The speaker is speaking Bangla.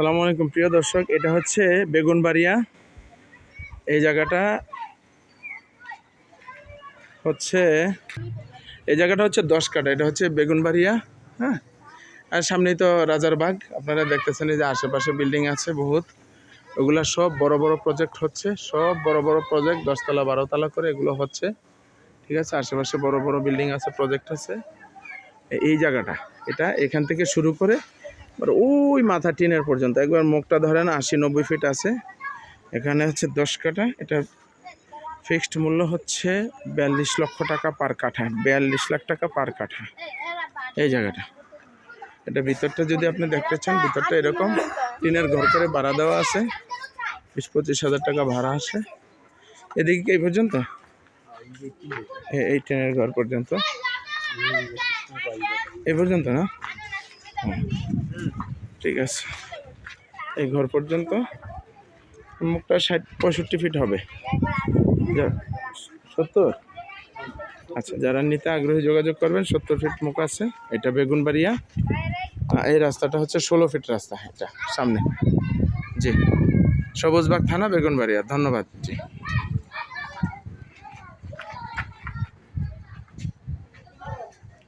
আসসালামু আলাইকুম প্রিয় দর্শক, এটা হচ্ছে বেগুনবাড়িয়া। এই জায়গাটা হচ্ছে হচ্ছে 10 কাঠা। এটা হচ্ছে বেগুনবাড়িয়া। হ্যাঁ, আর সামনেই তো রাজারবাগ। আপনারা দেখতেছেন এই যে আশেপাশে বিল্ডিং আছে বহুত। ওগুলা সব বড় বড় প্রজেক্ট হচ্ছে, সব বড় বড় প্রজেক্ট 10 তলা 12 তলা করে এগুলো হচ্ছে। ঠিক আছে, আশেপাশে বড় বড় বিল্ডিং আছে, প্রজেক্ট আছে। এই জায়গাটা এটা এখান থেকে শুরু করে ওই মাথা টিনের পর্যন্ত একবার মুখটা ধরেন 80-90 ফিট আছে। এখানে হচ্ছে 10 কাঠা। এটা ফিক্সড মূল্য হচ্ছে 42 লক্ষ টাকা পার কাঠা, 42 লাখ টাকা পার কাঠা এই জায়গাটা। এটা ভিতরটা যদি আপনি দেখতে চান, ভিতরটা এরকম টিনের ঘর করে ভাড়া দেওয়া আছে, 20-25 হাজার টাকা ভাড়া আসে। এদিকে এই পর্যন্ত, এই টিনের ঘর পর্যন্ত, এই পর্যন্ত না? ঠিক আছে, এই ঘর পর্যন্ত মুখটা 60-65 ফিট হবে। 70? আচ্ছা, যারা নিতে আগ্রহী যোগাযোগ করবেন। 70 ফিট মুখ আছে। এটা বেগুনবাড়িয়া। এই রাস্তাটা হচ্ছে 16 ফিট রাস্তা, এটা সামনে। জি, সবুজবাগ থানা, বেগুনবাড়িয়া। ধন্যবাদ। জি।